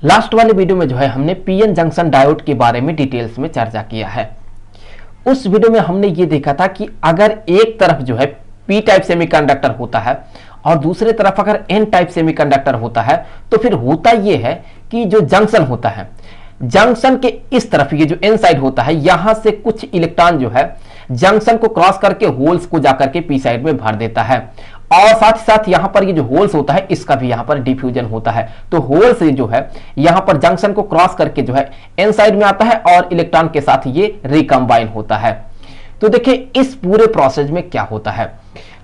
Last वाले video में जो है हमने पीएन जंक्शन डायोड के बारे में डिटेल्स में चर्चा किया है। उस वीडियो में हमने ये देखा था कि अगर एक तरफ जो है पी टाइप सेमीकंडक्टर होता है और दूसरे तरफ अगर एन टाइप सेमीकंडक्टर होता है तो फिर होता ये है कि जो जंक्शन होता है, जंक्शन के इस तरफ ये जो एन साइड होता है, यहां से कुछ इलेक्ट्रॉन जो है जंक्शन को क्रॉस करके होल्स को जाकर के पी साइड में भर देता है और साथ ही साथ यहां पर ये जो होल्स होता है इसका भी यहां पर डिफ्यूजन होता है। तो होल्स जो है यहां पर जंक्शन को क्रॉस करके जो है एन साइड में आता है और इलेक्ट्रॉन के साथ ये रिकंबाइन होता है। तो देखिए इस पूरे प्रोसेस में क्या होता है,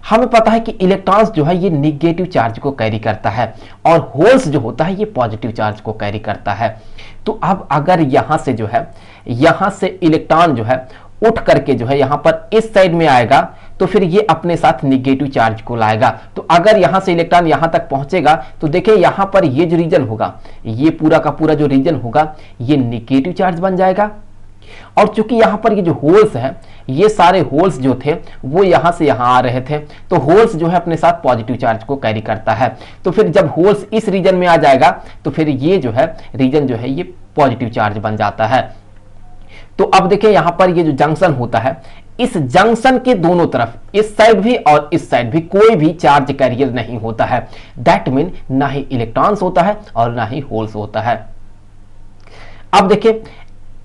हमें पता है कि इलेक्ट्रॉन्स जो है ये निगेटिव चार्ज को कैरी करता है और होल्स जो होता है ये पॉजिटिव चार्ज को कैरी करता है। तो अब अगर यहां से जो है यहां से इलेक्ट्रॉन जो है उठ करके जो है यहां पर इस साइड में आएगा तो फिर ये अपने साथ निगेटिव चार्ज को लाएगा। तो अगर यहां से इलेक्ट्रॉन यहां तक पहुंचेगा तो देखिए यहां पर ये जो रीजन होगा, ये पूरा का पूरा जो रीजन होगा ये निगेटिव चार्ज बन जाएगा। और चूंकि यहां पर ये जो होल्स हैं, ये सारे होल्स जो थे वो यहां से यहां आ रहे थे, तो होल्स जो है अपने साथ पॉजिटिव चार्ज को कैरी करता है। तो फिर जब होल्स इस रीजन में आ जाएगा तो फिर ये जो है रीजन जो है ये पॉजिटिव चार्ज बन जाता है। तो अब देखिए यहां पर ये जो जंक्शन होता है, इस जंक्शन के दोनों तरफ, इस साइड भी और इस साइड भी, कोई भी चार्ज कैरियर नहीं होता है। दैट मीन ना ही इलेक्ट्रॉन्स होता है और ना ही होल्स होता है। अब देखिए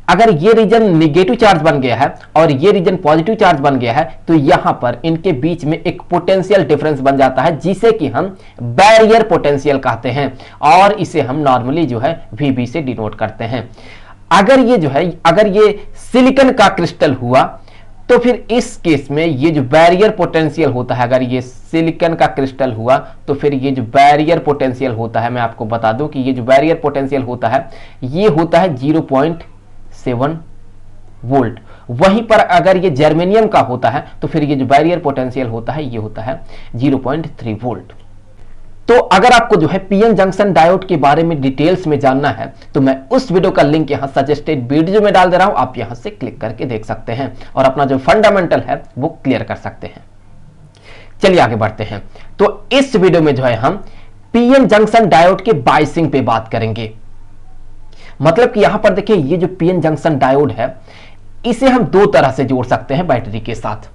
अगर ये रीजन निगेटिव चार्ज बन गया है और ये रीजन पॉजिटिव चार्ज बन गया है तो यहां पर इनके बीच में एक पोटेंशियल डिफरेंस बन जाता है जिसे कि हम बैरियर पोटेंशियल कहते हैं और इसे हम नॉर्मली जो है VB से डिनोट करते हैं। अगर ये जो है अगर ये सिलिकॉन का क्रिस्टल हुआ तो फिर इस केस में ये जो बैरियर पोटेंशियल होता है, अगर ये सिलिकॉन का क्रिस्टल हुआ तो फिर ये जो बैरियर पोटेंशियल होता है, मैं आपको बता दूं कि ये जो बैरियर पोटेंशियल होता है ये होता है 0.7 वोल्ट। वहीं पर अगर ये जर्मेनियम का होता है तो फिर ये जो बैरियर पोटेंशियल होता है ये होता है 0.3 वोल्ट। तो अगर आपको जो है पीएन जंक्शन डायोड के बारे में डिटेल्स में जानना है तो मैं उस वीडियो का लिंक यहां सजेस्टेड वीडियो में डाल दे रहा हूं, आप यहां से क्लिक करके देख सकते हैं और अपना जो फंडामेंटल है वो क्लियर कर सकते हैं। चलिए आगे बढ़ते हैं। तो इस वीडियो में जो है हम पीएन जंक्शन डायोड के बायसिंग पे बात करेंगे। मतलब कि यहां पर देखिए ये जो पीएन जंक्शन डायोड है इसे हम दो तरह से जोड़ सकते हैं बैटरी के साथ।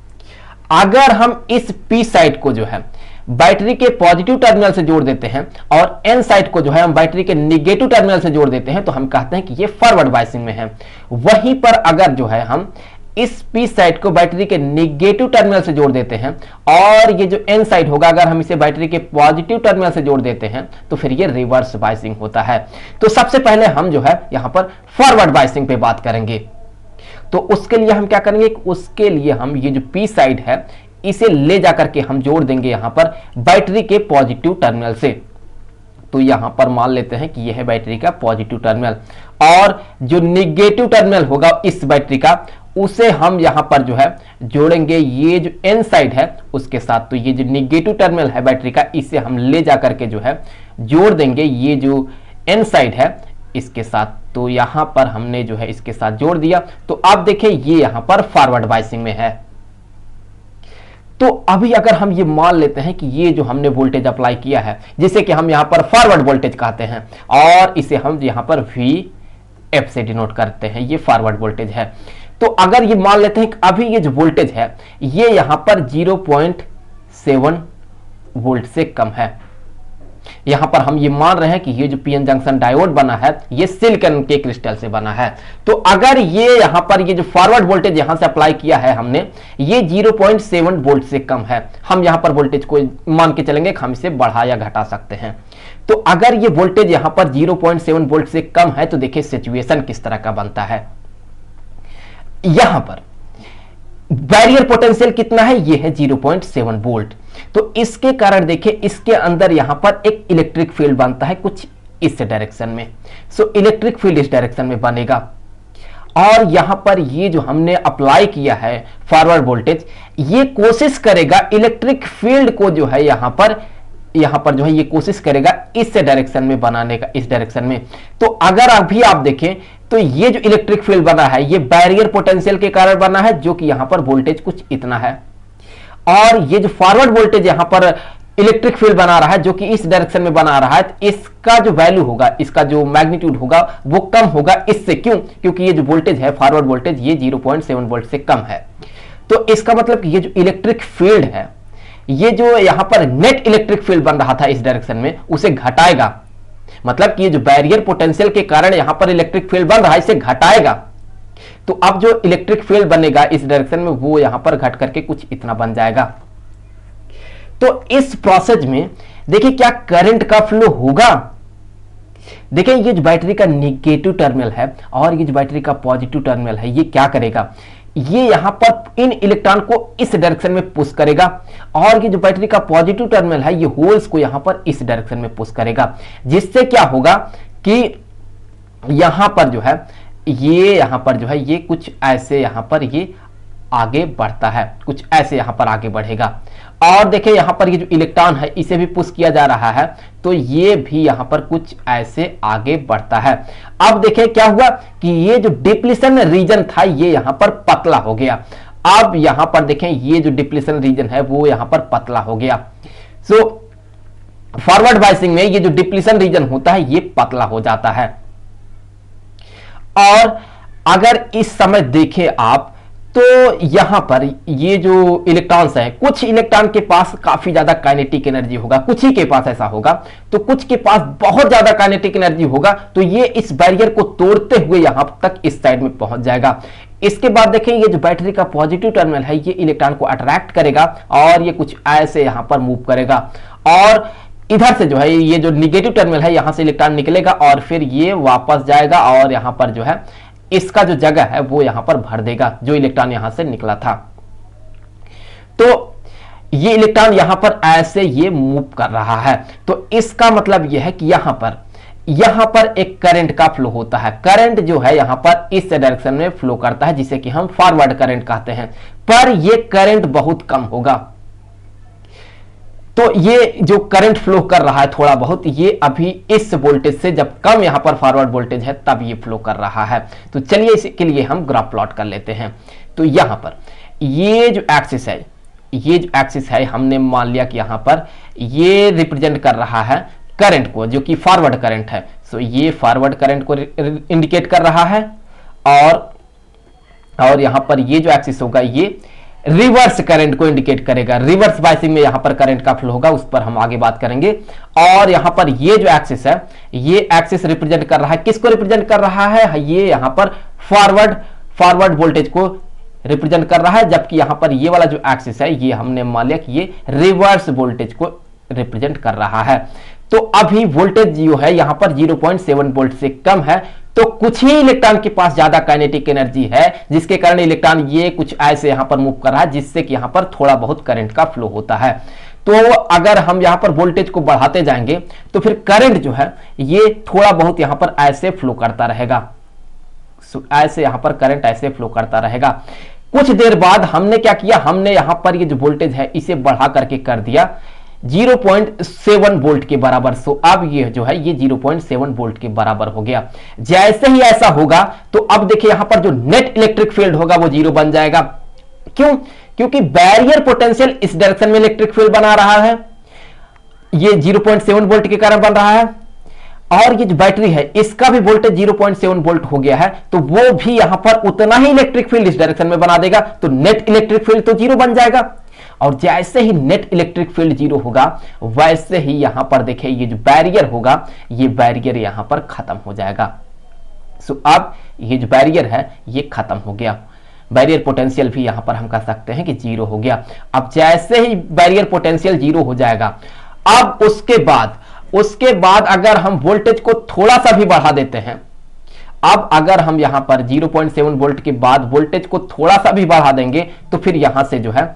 अगर हम इस पी साइड को जो है बैटरी के पॉजिटिव टर्मिनल से जोड़ देते हैं और एन साइड को जो है हम बैटरी के निगेटिव टर्मिनल से जोड़ देते हैं तो हम कहते हैं कि ये फॉरवर्ड बायसिंग में है। वहीं पर अगर जो है हम इस पी साइड को बैटरी के निगेटिव टर्मिनल से जोड़ देते हैं और ये जो एन साइड होगा अगर हम इसे बैटरी के पॉजिटिव टर्मिनल से जोड़ देते हैं तो फिर ये रिवर्स बायसिंग होता है। तो सबसे पहले हम जो है यहां पर फॉरवर्ड बायसिंग पे बात करेंगे। तो उसके लिए हम क्या करेंगे, उसके लिए हम ये जो पी साइड है इसे ले जाकर के हम जोड़ देंगे यहां पर बैटरी के पॉजिटिव टर्मिनल से। तो यहां पर मान लेते हैं कि यह है बैटरी का पॉजिटिव टर्मिनल और जो निगेटिव टर्मिनल होगा इस बैटरी का उसे हम यहां पर जो है जोड़ेंगे ये जो एन साइड है उसके साथ। तो ये जो निगेटिव टर्मिनल है बैटरी का इसे हम ले जाकर के जो है जोड़ देंगे ये जो एन साइड है इसके साथ। तो यहां पर हमने जो है इसके साथ जोड़ दिया। तो आप देखिए ये यहां पर फॉरवर्ड बायसिंग में है। तो अभी अगर हम ये मान लेते हैं कि ये जो हमने वोल्टेज अप्लाई किया है जिसे कि हम यहां पर फॉरवर्ड वोल्टेज कहते हैं और इसे हम यहां पर VF से डिनोट करते हैं, ये फॉरवर्ड वोल्टेज है। तो अगर ये मान लेते हैं कि अभी ये जो वोल्टेज है ये यहां पर 0.7 वोल्ट से कम है। यहां पर हम ये मान रहे हैं कि ये जो पीएन जंक्शन डायोड बना है ये सिलिकॉन के क्रिस्टल से बना है। तो अगर ये यहां पर ये जो फॉरवर्ड वोल्टेज यहां से अप्लाई किया है हमने ये 0.7 वोल्ट से कम है, हम यहां पर वोल्टेज को मान के चलेंगे कि हम इसे बढ़ा या घटा सकते हैं। तो अगर ये वोल्टेज यहां पर 0.7 वोल्ट से कम है तो देखिए सिचुएशन किस तरह का बनता है। यहां पर बैरियर पोटेंशियल कितना है, ये है 0.7 वोल्ट। तो इसके कारण देखिए इसके अंदर यहां पर एक इलेक्ट्रिक फील्ड बनता है कुछ इस डायरेक्शन में। सो इलेक्ट्रिक फील्ड इस डायरेक्शन में बनेगा और यहां पर ये जो हमने अप्लाई किया है फॉरवर्ड वोल्टेज ये कोशिश करेगा इलेक्ट्रिक फील्ड को जो है यहां पर जो है ये कोशिश करेगा इस डायरेक्शन में बनाने का, इस डायरेक्शन में। तो अगर अभी आप देखें तो ये जो इलेक्ट्रिक फील्ड बना है ये बैरियर पोटेंशियल के कारण बना है जो कि यहां पर वोल्टेज कुछ इतना है और ये जो फॉरवर्ड वोल्टेज यहां पर इलेक्ट्रिक फील्ड बना रहा है जो कि इस डायरेक्शन में बना रहा है, तो इसका जो वैल्यू होगा, इसका जो मैग्नीट्यूड होगा वो कम होगा इससे। क्यों? क्योंकि ये जो वोल्टेज है, फॉरवर्ड वोल्टेज, ये 0.7 वोल्ट से कम है। तो इसका मतलब कि ये जो इलेक्ट्रिक फील्ड है, ये जो यहां पर नेट इलेक्ट्रिक फील्ड बन रहा था इस डायरेक्शन में, उसे घटाएगा। मतलब कि ये जो बैरियर पोटेंशियल के कारण यहां पर इलेक्ट्रिक फील्ड बन रहा है, इसे घटाएगा। तो अब जो इलेक्ट्रिक फील्ड बनेगा इस डायरेक्शन में, वो यहां पर घट करके कुछ इतना बन जाएगा। तो इस प्रोसेस में देखिए क्या करंट का फ्लो होगा। देखिए ये जो बैटरी का निगेटिव टर्मिनल है और ये जो बैटरी का पॉजिटिव टर्मिनल है, ये क्या करेगा, ये यहां पर इन इलेक्ट्रॉन को इस डायरेक्शन में पुश करेगा, और ये जो बैटरी का पॉजिटिव टर्मिनल है, ये होल्स को यहां पर इस डायरेक्शन में पुश करेगा। जिससे क्या होगा कि यहां पर जो है ये कुछ ऐसे यहां पर ये आगे बढ़ता है, कुछ ऐसे यहां पर आगे बढ़ेगा। और देखिए यहां पर ये जो इलेक्ट्रॉन है, इसे भी पुश किया जा रहा है, तो ये भी यहां पर कुछ ऐसे आगे बढ़ता है। अब देखिए क्या हुआ कि ये जो डिप्लीशन रीजन था, ये यहां पर पतला हो गया। अब यहां पर देखें ये जो डिप्लीशन रीजन है वो यहां पर पतला हो गया। सो फॉरवर्ड बायसिंग में ये जो डिप्लीशन रीजन होता है, ये पतला हो जाता है। और अगर इस समय देखें आप, तो यहां पर ये जो इलेक्ट्रॉन्स हैं, कुछ इलेक्ट्रॉन के पास काफी ज्यादा काइनेटिक एनर्जी होगा, कुछ ही के पास ऐसा होगा, तो कुछ के पास बहुत ज्यादा काइनेटिक एनर्जी होगा। तो ये इस बैरियर को तोड़ते हुए यहां तक इस साइड में पहुंच जाएगा। इसके बाद देखें ये जो बैटरी का पॉजिटिव टर्मिनल है, ये इलेक्ट्रॉन को अट्रैक्ट करेगा और ये कुछ ऐसे यहां पर मूव करेगा, और इधर से जो है ये जो निगेटिव टर्मिनल है, यहां से इलेक्ट्रॉन निकलेगा और फिर ये वापस जाएगा और यहां पर जो है इसका जो जगह है वो यहां पर भर देगा, जो इलेक्ट्रॉन यहां से निकला था। तो ये इलेक्ट्रॉन यहां पर ऐसे ये मूव कर रहा है। तो इसका मतलब यह है कि यहां पर एक करंट का फ्लो होता है। करंट जो है यहां पर इस डायरेक्शन में फ्लो करता है, जिसे कि हम फॉरवर्ड करंट कहते हैं। पर यह करंट बहुत कम होगा। तो ये जो करंट फ्लो कर रहा है थोड़ा बहुत, ये अभी इस वोल्टेज से, जब कम यहां पर फॉरवर्ड वोल्टेज है तब ये फ्लो कर रहा है। तो चलिए इसके लिए हम ग्राफ प्लॉट कर लेते हैं। तो यहां पर ये जो एक्सिस है, हमने मान लिया कि यहां पर ये रिप्रेजेंट कर रहा है करंट को, जो कि फॉरवर्ड करंट है। सो ये फॉरवर्ड करंट को इंडिकेट कर रहा है, और यहां पर ये जो एक्सिस होगा ये रिवर्स करंट को इंडिकेट करेगा। रिवर्स बायसिंग में यहां पर करंट का फ्लो होगा, उस पर हम आगे बात करेंगे। और यहां पर ये जो एक्सिस है, ये एक्सिस रिप्रेजेंट कर रहा है, किसको रिप्रेजेंट कर रहा है, ये यहां पर फॉरवर्ड वोल्टेज को रिप्रेजेंट कर रहा है। जबकि यहां पर ये वाला जो एक्सिस है, ये हमने मान लिया कि ये रिवर्स वोल्टेज को रिप्रेजेंट कर रहा है। तो अभी वोल्टेज जो है यहां पर 0.7 वोल्ट से कम है। तो कुछ ही इलेक्ट्रॉन के पास ज्यादा काइनेटिक एनर्जी है, जिसके कारण इलेक्ट्रॉन ये कुछ ऐसे यहां पर मूव कर रहा है, जिससे कि यहां पर थोड़ा बहुत करंट का फ्लो होता है। तो अगर हम यहां पर वोल्टेज को बढ़ाते जाएंगे तो फिर करंट जो है ये थोड़ा बहुत यहां पर ऐसे फ्लो करता रहेगा। ऐसे यहां पर करंट ऐसे फ्लो करता रहेगा। कुछ देर बाद हमने क्या किया, हमने यहां पर ये जो वोल्टेज है इसे बढ़ा करके कर दिया 0.7 वोल्ट के बराबर। सो अब ये जो है ये 0.7 वोल्ट के बराबर हो गया। जैसे ही ऐसा होगा तो अब देखिए यहां पर जो नेट इलेक्ट्रिक फील्ड होगा वो 0 बन जाएगा। क्यों? क्योंकि बैरियर पोटेंशियल इस डायरेक्शन में इलेक्ट्रिक फील्ड बना रहा है, ये 0.7 वोल्ट के कारण बन रहा है। और ये जो बैटरी है इसका भी वोल्टेज 0.7 वोल्ट हो गया है, तो वो भी यहां पर उतना ही इलेक्ट्रिक फील्ड इस डायरेक्शन में बना देगा। तो नेट इलेक्ट्रिक फील्ड तो 0 बन जाएगा। और जैसे ही नेट इलेक्ट्रिक फील्ड 0 होगा, वैसे ही यहां पर देखिए ये जो बैरियर होगा, ये बैरियर यहां पर खत्म हो जाएगा। सो अब ये जो बैरियर है ये खत्म हो गया। बैरियर पोटेंशियल भी यहां पर हम कह सकते हैं कि 0 हो गया। अब जैसे ही बैरियर पोटेंशियल 0 हो जाएगा, अब उसके बाद अगर हम वोल्टेज को थोड़ा सा भी बढ़ा देते हैं, अब अगर हम यहां पर 0.7 वोल्ट के बाद वोल्टेज को थोड़ा सा भी बढ़ा देंगे, तो फिर यहां से जो है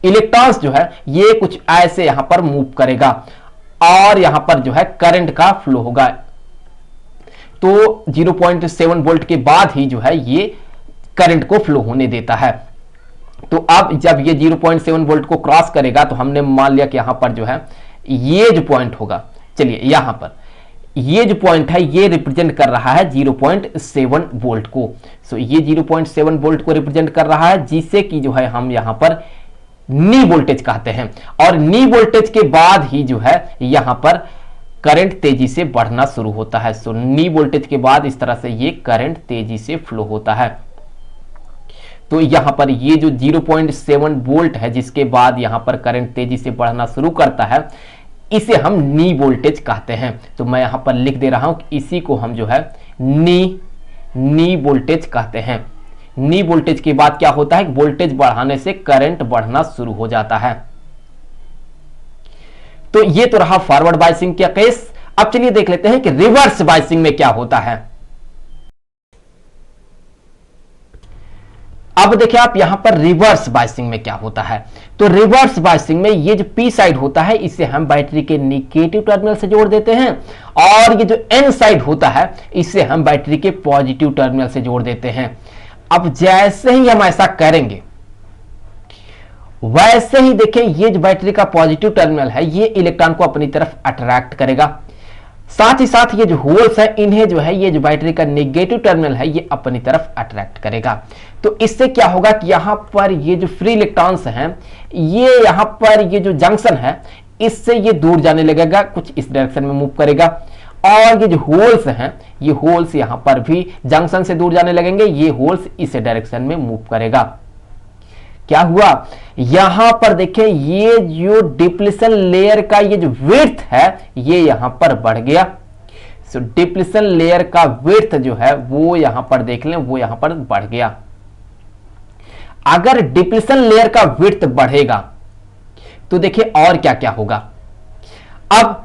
इलेक्ट्रॉन्स जो है ये कुछ ऐसे यहां पर मूव करेगा और यहां पर जो है करंट का फ्लो होगा। तो 0.7 वोल्ट के बाद ही जो है ये करंट को फ्लो होने देता है। तो अब जब ये 0.7 वोल्ट को क्रॉस करेगा, तो हमने मान लिया कि यहां पर जो है ये जो पॉइंट होगा, चलिए यहां पर ये जो पॉइंट है ये रिप्रेजेंट कर रहा है 0.7 वोल्ट को। सो ये 0.7 वोल्ट को रिप्रेजेंट कर रहा है, जिससे कि जो है हम यहां पर नी वोल्टेज कहते हैं। और नी वोल्टेज के बाद ही जो है यहां पर करंट तेजी से बढ़ना शुरू होता है। सो नी वोल्टेज के बाद इस तरह से ये करंट तेजी से फ्लो होता है। तो यहां पर ये जो 0.7 वोल्ट है जिसके बाद यहां पर करंट तेजी से बढ़ना शुरू करता है, इसे हम नी वोल्टेज कहते हैं। तो मैं यहां पर लिख दे रहा हूं कि इसी को हम जो है नी वोल्टेज कहते हैं। नी वोल्टेज के बाद क्या होता है, वोल्टेज बढ़ाने से करंट बढ़ना शुरू हो जाता है। तो ये तो रहा फॉरवर्ड बायसिंग का केस। अब चलिए देख लेते हैं कि रिवर्स बायसिंग में क्या होता है। अब देखिए आप यहां पर रिवर्स बायसिंग में क्या होता है। तो रिवर्स बायसिंग में ये जो पी साइड होता है इसे हम बैटरी के निगेटिव टर्मिनल से जोड़ देते हैं, और ये जो एन साइड होता है इसे हम बैटरी के पॉजिटिव टर्मिनल से जोड़ देते हैं। अब जैसे ही हम ऐसा करेंगे वैसे ही देखें ये जो बैटरी का पॉजिटिव टर्मिनल है ये इलेक्ट्रॉन को अपनी तरफ अट्रैक्ट करेगा, साथ ही साथ ये जो होल्स है इन्हें जो है ये जो बैटरी का नेगेटिव टर्मिनल है ये अपनी तरफ अट्रैक्ट करेगा। तो इससे क्या होगा कि यहां पर ये जो फ्री इलेक्ट्रॉन्स हैं ये यहां पर ये जो जंक्शन है इससे ये दूर जाने लगेगा, कुछ इस डायरेक्शन में मूव करेगा, और ये जो होल्स हैं ये होल्स यहां पर भी जंक्शन से दूर जाने लगेंगे, ये होल्स इस डायरेक्शन में मूव करेगा। क्या हुआ, यहां पर देखें ये जो डिप्लीशन लेयर का ये जो विड्थ है ये यहां पर बढ़ गया। सो डिप्लीशन लेयर का विड्थ जो है वो यहां पर देख लें वो यहां पर बढ़ गया। अगर डिप्लीशन लेयर का विड्थ बढ़ेगा तो देखिए और क्या क्या होगा। अब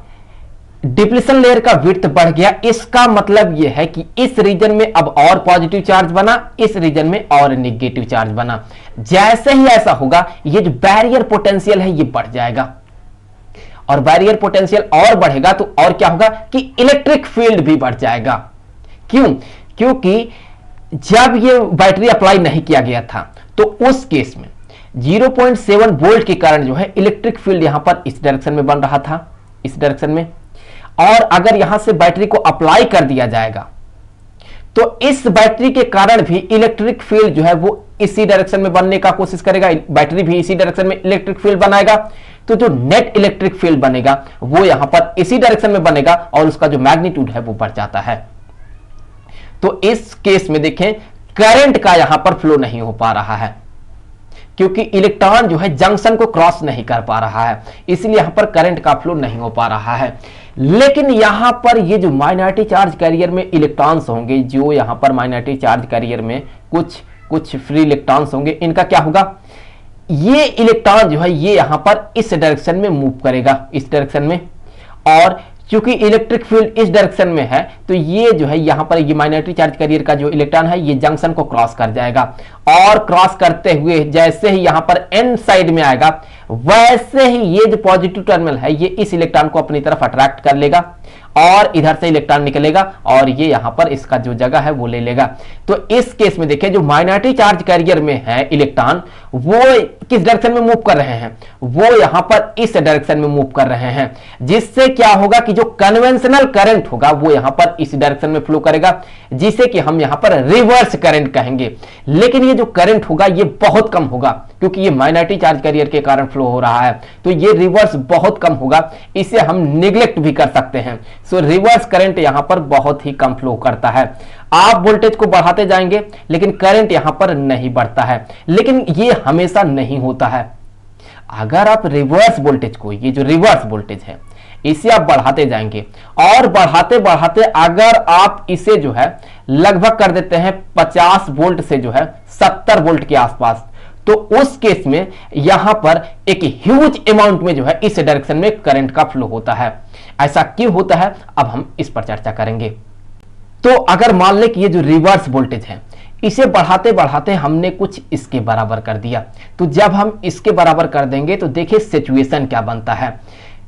डिप्लीशन लेयर का विड्थ बढ़ गया, इसका मतलब यह है कि इस रीजन में अब और पॉजिटिव चार्ज बना, इस रीजन में और नेगेटिव चार्ज बना। जैसे ही ऐसा होगा ये जो बैरियर पोटेंशियल है ये बढ़ जाएगा, और बैरियर पोटेंशियल और बढ़ेगा तो और क्या होगा कि इलेक्ट्रिक फील्ड भी बढ़ जाएगा। क्यों, क्योंकि जब ये बैटरी अप्लाई नहीं किया गया था तो उस केस में 0.7 वोल्ट के कारण जो है इलेक्ट्रिक फील्ड यहां पर इस डायरेक्शन में बन रहा था, इस डायरेक्शन में, और अगर यहां से बैटरी को अप्लाई कर दिया जाएगा तो इस बैटरी के कारण भी इलेक्ट्रिक फील्ड जो है वो इसी डायरेक्शन में बनने का कोशिश करेगा, बैटरी भी इसी डायरेक्शन में इलेक्ट्रिक फील्ड बनाएगा। तो जो नेट इलेक्ट्रिक फील्ड बनेगा वो यहां पर इसी डायरेक्शन में बनेगा और उसका जो मैग्नीट्यूड है वो बढ़ जाता है। तो इस केस में देखें करंट का यहां पर फ्लो नहीं हो पा रहा है, क्योंकि इलेक्ट्रॉन जो है जंक्शन को क्रॉस नहीं कर पा रहा है, इसलिए यहां पर करंट का फ्लो नहीं हो पा रहा है। लेकिन यहां पर ये जो माइनॉरिटी चार्ज कैरियर में इलेक्ट्रॉन्स होंगे, जो यहां पर माइनॉरिटी चार्ज कैरियर में कुछ फ्री इलेक्ट्रॉन्स होंगे, इनका क्या होगा, ये इलेक्ट्रॉन जो है ये यहां पर इस डायरेक्शन में मूव करेगा, इस डायरेक्शन में, और क्योंकि इलेक्ट्रिक फील्ड इस डायरेक्शन में है तो ये जो है यहां पर ये माइनॉरिटी चार्ज कैरियर का जो इलेक्ट्रॉन है ये जंक्शन को क्रॉस कर जाएगा, और क्रॉस करते हुए जैसे ही यहां पर एन साइड में आएगा वैसे ही ये जो पॉजिटिव टर्मिनल है ये इस इलेक्ट्रॉन को अपनी तरफ अट्रैक्ट कर लेगा, और इधर से इलेक्ट्रॉन निकलेगा और ये यहां पर इसका जो जगह है वो ले लेगा। तो इस केस में देखिए जो माइनॉरिटी चार्ज कैरियर में है इलेक्ट्रॉन वो किस डायरेक्शन में मूव कर रहे हैं, वो यहां पर इस डायरेक्शन में मूव कर रहे हैं, जिससे क्या होगा कि जो कन्वेंशनल करंट होगा वो यहां पर इस डायरेक्शन में फ्लो करेगा, जिसे कि हम यहां पर रिवर्स करंट कहेंगे। लेकिन ये जो करंट होगा ये बहुत कम होगा, क्योंकि ये माइनॉरिटी चार्ज कैरियर के कारण फ्लो हो रहा है, तो ये रिवर्स बहुत कम होगा, इसे हम निग्लेक्ट भी कर सकते हैं। सो रिवर्स करंट यहां पर बहुत ही कम फ्लो करता है। आप वोल्टेज को बढ़ाते जाएंगे लेकिन करंट यहां पर नहीं बढ़ता है, लेकिन ये हमेशा नहीं होता है। अगर आप रिवर्स वोल्टेज को, ये जो रिवर्स वोल्टेज है इसे आप बढ़ाते जाएंगे, और बढ़ाते बढ़ाते अगर आप इसे जो है लगभग कर देते हैं 50 वोल्ट से जो है 70 वोल्ट के आसपास, तो उस केस में यहां पर एक ह्यूज अमाउंट में जो है इस डायरेक्शन में करंट का फ्लो होता है। ऐसा क्यों होता है अब हम इस पर चर्चा करेंगे। तो अगर मान लें कि ये जो रिवर्स वोल्टेज है इसे बढ़ाते बढ़ाते हमने कुछ इसके बराबर कर दिया, तो जब हम इसके बराबर कर देंगे तो देखिए सिचुएशन क्या बनता है।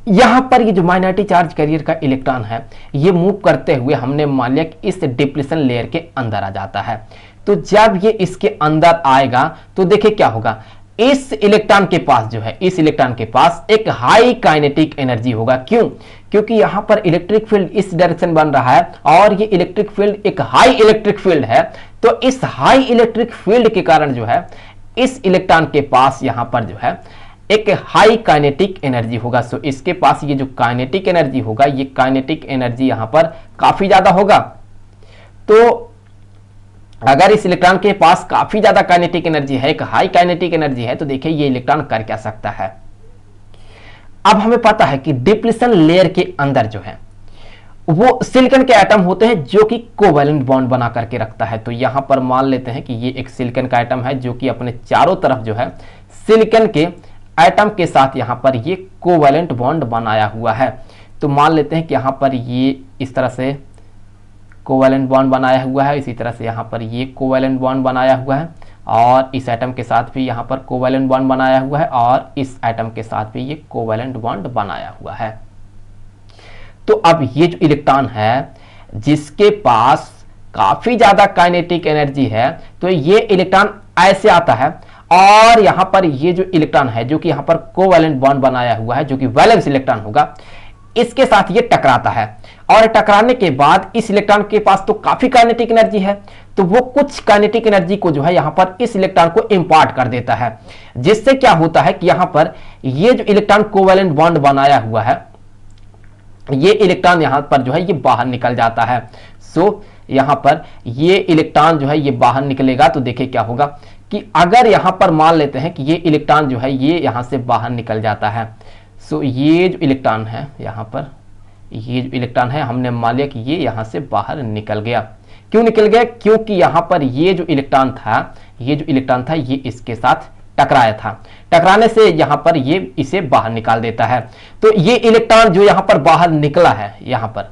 यहां पर ये जो माइनॉरिटी चार्ज कैरियर का इलेक्ट्रॉन है ये मूव करते हुए हमने मान लिया कि इस डिप्लीशन लेयर के अंदर आ जाता है। तो जब ये इसके अंदर आएगा तो देखिए क्या होगा, इस इलेक्ट्रॉन के पास जो है, इस इलेक्ट्रॉन के पास एक हाई काइनेटिक एनर्जी होगा। क्यों, क्योंकि यहां पर इलेक्ट्रिक फील्ड इस डायरेक्शन बन रहा है और ये इलेक्ट्रिक फील्ड एक हाई इलेक्ट्रिक फील्ड है, तो इस हाई इलेक्ट्रिक फील्ड के कारण जो है इस इलेक्ट्रॉन के पास यहां पर जो है एक हाई काइनेटिक एनर्जी होगा। सो इसके पास ये जो काइनेटिक एनर्जी होगा, ये काइनेटिक एनर्जी यहां पर काफी ज्यादा होगा। तो अगर इस इलेक्ट्रॉन के पास काफी ज्यादा काइनेटिक एनर्जी है, एक हाई काइनेटिक एनर्जी है, तो देखिए ये इलेक्ट्रॉन कर क्या सकता है। अब हमें पता है कि डिप्लीशन लेयर के अंदर जो है वो सिलिकॉन के एटम होते हैं जो कि कोवैलेंट बॉन्ड बना करके रखता है। तो यहां पर मान लेते हैं कि ये एक सिलिकॉन का एटम है जो कि अपने चारों तरफ जो है सिलिकॉन के एटम के साथ यहां पर ये कोवैलेंट बॉन्ड बनाया हुआ है। तो मान लेते हैं कि यहां पर ये इस तरह से कोवैलेंट बॉन्ड बनाया हुआ है, इसी तरह से यहां पर ये कोवैलेंट बॉन्ड बनाया हुआ है, और इस एटम के साथ भी यहां पर कोवैलेंट बॉन्ड बनाया हुआ है, और इस एटम के साथ भी ये कोवैलेंट बॉन्ड बनाया हुआ है। तो अब ये जो इलेक्ट्रॉन है जिसके पास काफी ज्यादा काइनेटिक एनर्जी है, तो ये इलेक्ट्रॉन ऐसे आता है और यहां पर ये जो इलेक्ट्रॉन है जो कि यहां पर कोवैलेंट बॉन्ड बनाया हुआ है, जो कि वैलेंस इलेक्ट्रॉन होगा, इसके साथ ये टकराता है। और टकराने के बाद इस इलेक्ट्रॉन के पास तो काफी काइनेटिक एनर्जी है, तो वो कुछ काइनेटिक एनर्जी को जो है यहां पर इस इलेक्ट्रॉन को इंपार्ट कर देता है, जिससे क्या होता है कि यहां पर ये जो इलेक्ट्रॉन कोवैलेंट बॉन्ड बनाया हुआ है, ये इलेक्ट्रॉन यहां पर जो है ये बाहर निकल जाता है। सो यहां पर ये इलेक्ट्रॉन जो है ये बाहर निकलेगा, तो देखिए क्या होगा कि अगर यहां पर मान लेते हैं कि ये इलेक्ट्रॉन जो है ये यहां से बाहर निकल जाता है। सो ये जो इलेक्ट्रॉन है यहां पर, ये जो इलेक्ट्रॉन है हमने मान लिया कि ये यहां से बाहर निकल गया। क्यों निकल गया? क्योंकि यहां पर ये जो इलेक्ट्रॉन था, ये जो इलेक्ट्रॉन था ये इसके साथ टकराया था। टकराने से यहां पर ये इसे बाहर निकाल देता है। तो ये इलेक्ट्रॉन जो यहां पर बाहर निकला है यहां पर,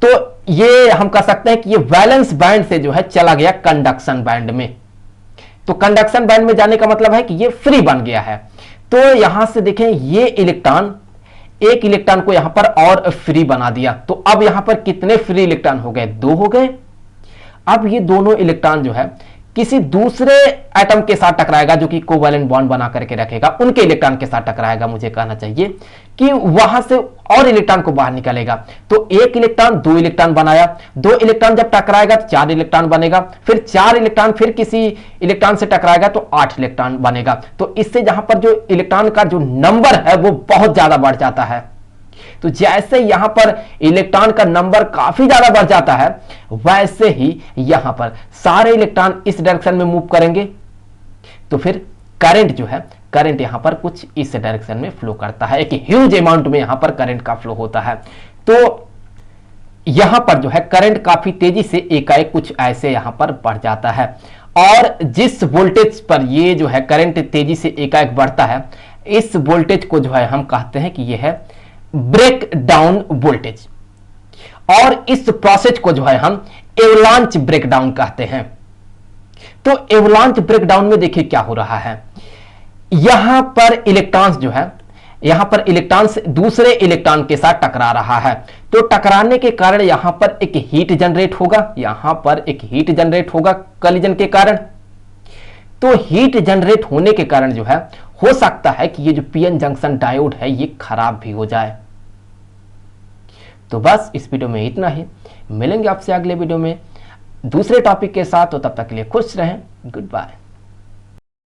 तो ये हम कह सकते हैं कि ये वैलेंस बैंड से जो है चला गया कंडक्शन बैंड में। तो कंडक्शन बैंड में जाने का मतलब है कि ये फ्री बन गया है। तो यहां से देखें ये इलेक्ट्रॉन, एक इलेक्ट्रॉन को यहां पर और फ्री बना दिया। तो अब यहां पर कितने फ्री इलेक्ट्रॉन हो गए? 2 हो गए। अब ये दोनों इलेक्ट्रॉन जो है किसी दूसरे एटम के साथ टकराएगा जो कि कोवैलेंट बॉन्ड बना करके रखेगा, उनके इलेक्ट्रॉन के साथ टकराएगा। मुझे कहना चाहिए कि वहां से और इलेक्ट्रॉन को बाहर निकलेगा। तो एक इलेक्ट्रॉन 2 इलेक्ट्रॉन बनाया, 2 इलेक्ट्रॉन जब टकराएगा तो 4 इलेक्ट्रॉन बनेगा, फिर 4 इलेक्ट्रॉन फिर किसी इलेक्ट्रॉन से टकराएगा तो 8 इलेक्ट्रॉन बनेगा। तो इससे जहां पर जो इलेक्ट्रॉन का जो नंबर है वो बहुत ज्यादा बढ़ जाता है। तो जैसे यहां पर इलेक्ट्रॉन का नंबर काफी ज्यादा बढ़ जाता है, वैसे ही यहां पर सारे इलेक्ट्रॉन इस डायरेक्शन में मूव करेंगे। तो फिर करंट जो है, करंट यहां पर कुछ इस डायरेक्शन में फ्लो करता है, एक ह्यूज अमाउंट में यहां पर करंट का फ्लो होता है। तो यहां पर जो है करंट काफी तेजी से एकाएक कुछ ऐसे यहां पर बढ़ जाता है, और जिस वोल्टेज पर ये जो है करंट तेजी से एकाएक बढ़ता है, इस वोल्टेज को जो है हम कहते हैं कि यह है ब्रेक डाउन वोल्टेज। और इस प्रोसेस को जो है हम एवलांच ब्रेकडाउन कहते हैं। तो एवलांच ब्रेकडाउन में देखिए क्या हो रहा है, यहां पर इलेक्ट्रॉन्स जो है, यहां पर इलेक्ट्रॉन्स दूसरे इलेक्ट्रॉन के साथ टकरा रहा है। तो टकराने के कारण यहां पर एक हीट जनरेट होगा, यहां पर एक हीट जनरेट होगा कॉलिजन के कारण। तो हीट जनरेट होने के कारण जो है हो सकता है कि ये जो पीएन जंक्शन डायोड है ये खराब भी हो जाए। तो बस इस वीडियो में इतना ही, मिलेंगे आपसे अगले वीडियो में दूसरे टॉपिक के साथ। तो तब तक के लिए खुश रहें, गुड बाय।